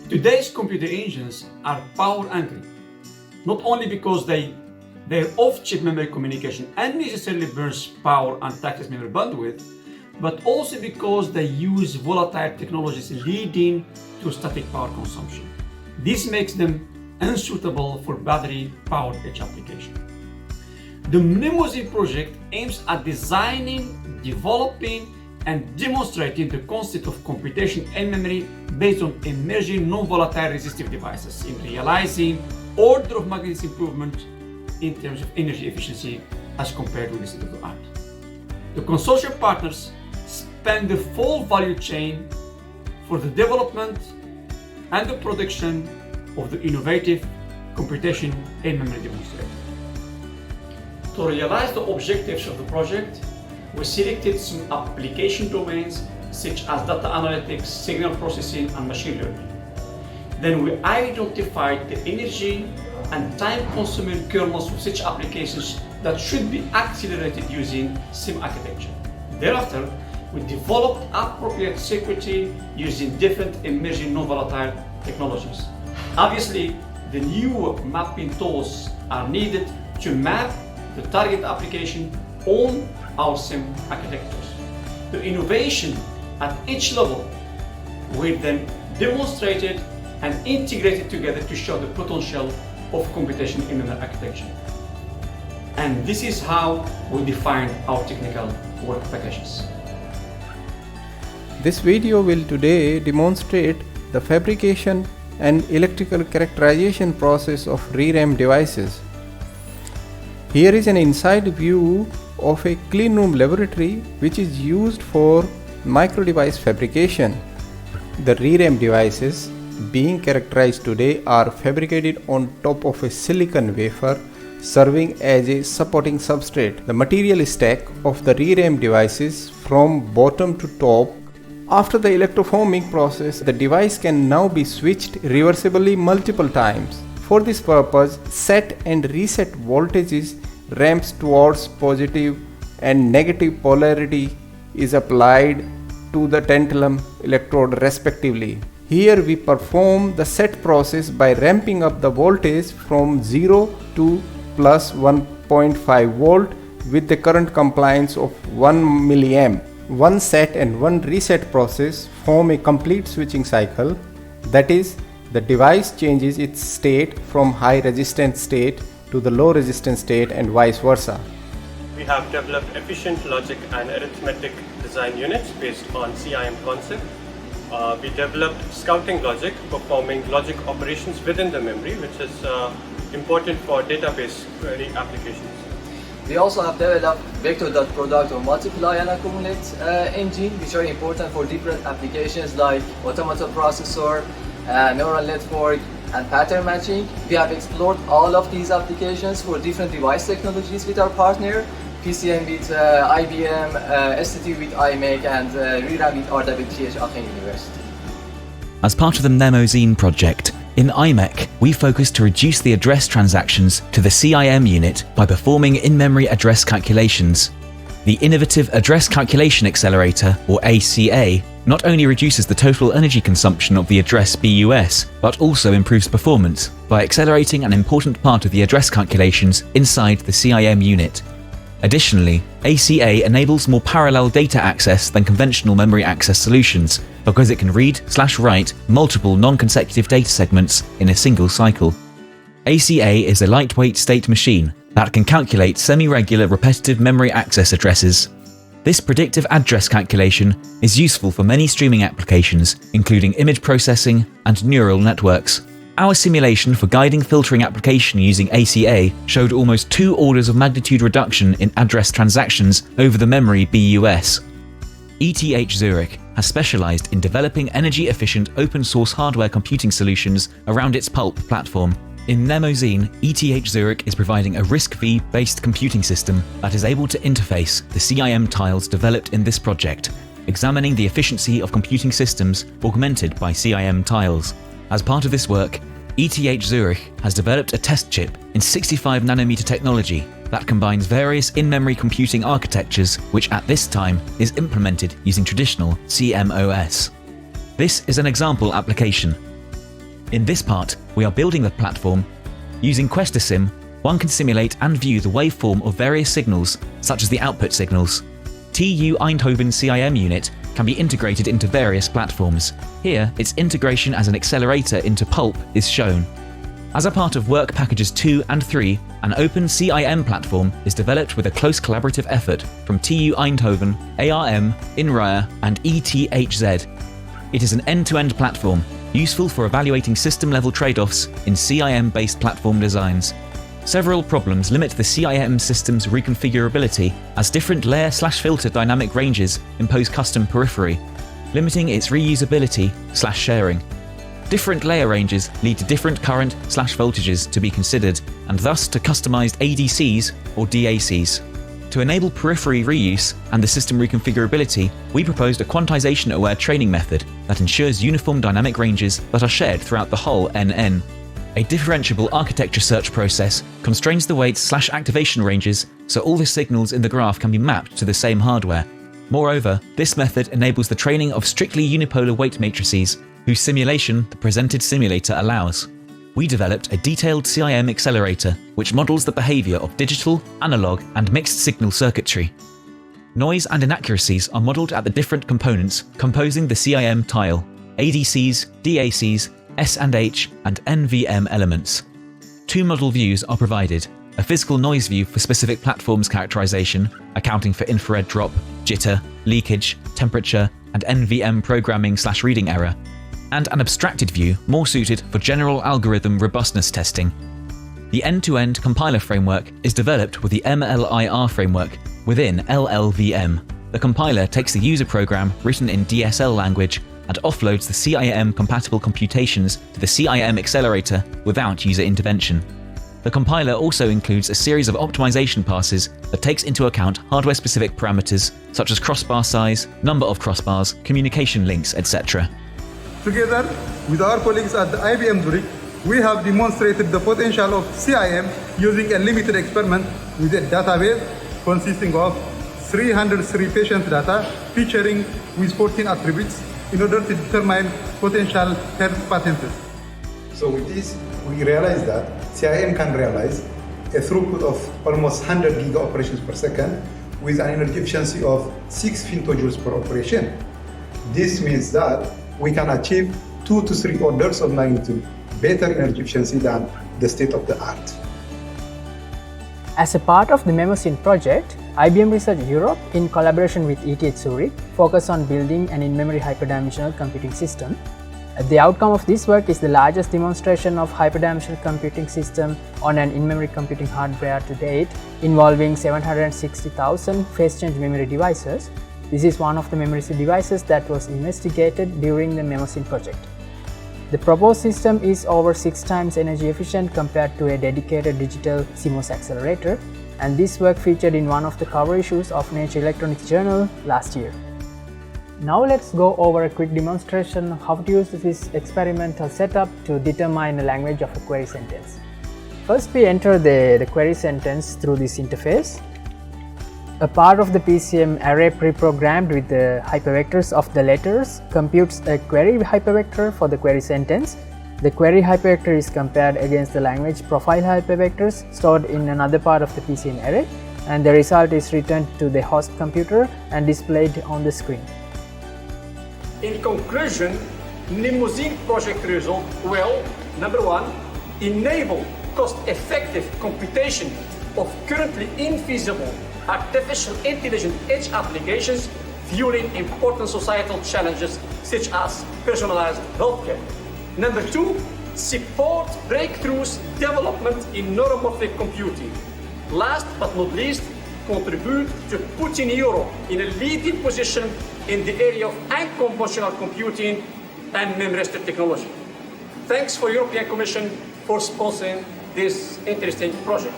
Today's computer engines are power-hungry, not only because their off-chip memory communication unnecessarily burns power and taxes memory bandwidth, but also because they use volatile technologies leading to static power consumption. This makes them unsuitable for battery-powered edge application. The Mnemosyne project aims at designing, developing, and demonstrating the concept of computation and memory based on emerging non-volatile resistive devices in realizing order of magnitude improvement in terms of energy efficiency as compared with the state of the art. The consortium partners span the full value chain for the development and the production of the innovative computation and memory demonstrator. To realize the objectives of the project, we selected some application domains such as data analytics, signal processing, and machine learning. Then we identified the energy and time-consuming kernels for such applications that should be accelerated using SIM architecture. Thereafter, we developed appropriate security using different emerging non-volatile technologies. Obviously, the new mapping tools are needed to map the target application on our SIM architectures. The innovation at each level were then demonstrated and integrated together to show the potential of computation in memory architecture. And this is how we define our technical work packages. This video will today demonstrate the fabrication and electrical characterization process of ReRAM devices. Here is an inside view of a clean room laboratory which is used for micro device fabrication. The ReRAM devices being characterized today are fabricated on top of a silicon wafer serving as a supporting substrate. The material stack of the ReRAM devices from bottom to top. After the electroforming process, the device can now be switched reversibly multiple times. For this purpose, set and reset voltages ramps towards positive and negative polarity is applied to the tantalum electrode respectively. Here we perform the set process by ramping up the voltage from 0 to plus 1.5 volt with the current compliance of 1 milliamp. One set and one reset process form a complete switching cycle, that is, the device changes its state from high resistance state to the low resistance state and vice versa. We have developed efficient logic and arithmetic design units based on CIM concept. We developed scouting logic, performing logic operations within the memory, which is important for database query applications. We also have developed vector.product or multiply and accumulate engine, which are important for different applications like automata processor, neural network, and pattern matching. We have explored all of these applications for different device technologies with our partner, PCM with IBM, STT with IMEC, and ReRAM with RWTH Aachen University. As part of the Mnemosyne project, in IMEC, we focused to reduce the address transactions to the CIM unit by performing in-memory address calculations. The Innovative Address Calculation Accelerator, or ACA, not only reduces the total energy consumption of the address BUS, but also improves performance by accelerating an important part of the address calculations inside the CIM unit. Additionally, ACA enables more parallel data access than conventional memory access solutions because it can read/write multiple non-consecutive data segments in a single cycle. ACA is a lightweight state machine that can calculate semi-regular repetitive memory access addresses. This predictive address calculation is useful for many streaming applications, including image processing and neural networks. Our simulation for guiding filtering application using ACA showed almost 2 orders of magnitude reduction in address transactions over the memory BUS. ETH Zurich has specialized in developing energy-efficient open-source hardware computing solutions around its Pulp platform. In Mnemosyne, ETH Zurich is providing a RISC-V based computing system that is able to interface the CIM tiles developed in this project, examining the efficiency of computing systems augmented by CIM tiles. As part of this work, ETH Zurich has developed a test chip in 65 nanometer technology that combines various in-memory computing architectures, which at this time is implemented using traditional CMOS. This is an example application. In this part, we are building the platform. Using QuestaSim, one can simulate and view the waveform of various signals, such as the output signals. TU Eindhoven CIM unit can be integrated into various platforms. Here, its integration as an accelerator into Pulp is shown. As a part of work packages 2 and 3, an open CIM platform is developed with a close collaborative effort from TU Eindhoven, ARM, INRIA, and ETHZ. It is an end-to-end platform, useful for evaluating system-level trade-offs in CIM-based platform designs. Several problems limit the CIM system's reconfigurability, as different layer/filter dynamic ranges impose custom periphery, limiting its reusability/sharing. Different layer ranges lead to different current/voltages to be considered, and thus to customized ADCs or DACs. To enable periphery reuse and the system reconfigurability, we proposed a quantization-aware training method that ensures uniform dynamic ranges that are shared throughout the whole NN. A differentiable architecture search process constrains the weights/activation ranges so all the signals in the graph can be mapped to the same hardware. Moreover, this method enables the training of strictly unipolar weight matrices, whose simulation the presented simulator allows. We developed a detailed CIM accelerator which models the behavior of digital, analog, and mixed signal circuitry. Noise and inaccuracies are modeled at the different components composing the CIM tile: ADCs, DACs, S&H, and NVM elements. 2 model views are provided: a physical noise view for specific platforms characterization, accounting for infrared drop, jitter, leakage, temperature, and NVM programming/reading error, and an abstracted view more suited for general algorithm robustness testing. The end-to-end compiler framework is developed with the MLIR framework within LLVM. The compiler takes the user program written in DSL language and offloads the CIM-compatible computations to the CIM accelerator without user intervention. The compiler also includes a series of optimization passes that takes into account hardware-specific parameters such as crossbar size, number of crossbars, communication links, etc. Together with our colleagues at the IBM Zurich, we have demonstrated the potential of CIM using a limited experiment with a database consisting of 303 patient data featuring with 14 attributes in order to determine potential health patterns. So with this, we realized that CIM can realize a throughput of almost 100 giga operations per second with an energy efficiency of 6 femtojoules per operation. This means that we can achieve 2 to 3 orders of magnitude better energy efficiency than the state of the art. As a part of the MemoSyn project, IBM Research Europe, in collaboration with ETH Zurich, focus on building an in-memory hyperdimensional computing system. The outcome of this work is the largest demonstration of hyperdimensional computing system on an in-memory computing hardware to date, involving 760,000 phase-change memory devices. This is one of the memory devices that was investigated during the MemoSyn project. The proposed system is over 6 times energy efficient compared to a dedicated digital CMOS accelerator, and this work featured in one of the cover issues of Nature Electronics journal last year. Now let's go over a quick demonstration of how to use this experimental setup to determine the language of a query sentence. First, we enter the query sentence through this interface. A part of the PCM array pre-programmed with the hypervectors of the letters computes a query hypervector for the query sentence. The query hypervector is compared against the language profile hypervectors stored in another part of the PCM array, and the result is returned to the host computer and displayed on the screen. In conclusion, MemoSyn project result will, number 1, enable cost-effective computation of currently infeasible artificial intelligence edge applications fueling important societal challenges such as personalized healthcare. Number 2, support breakthroughs development in neuromorphic computing. Last but not least, contribute to putting Europe in a leading position in the area of unconventional computing and memory-restricted technology. Thanks for European Commission for sponsoring this interesting project.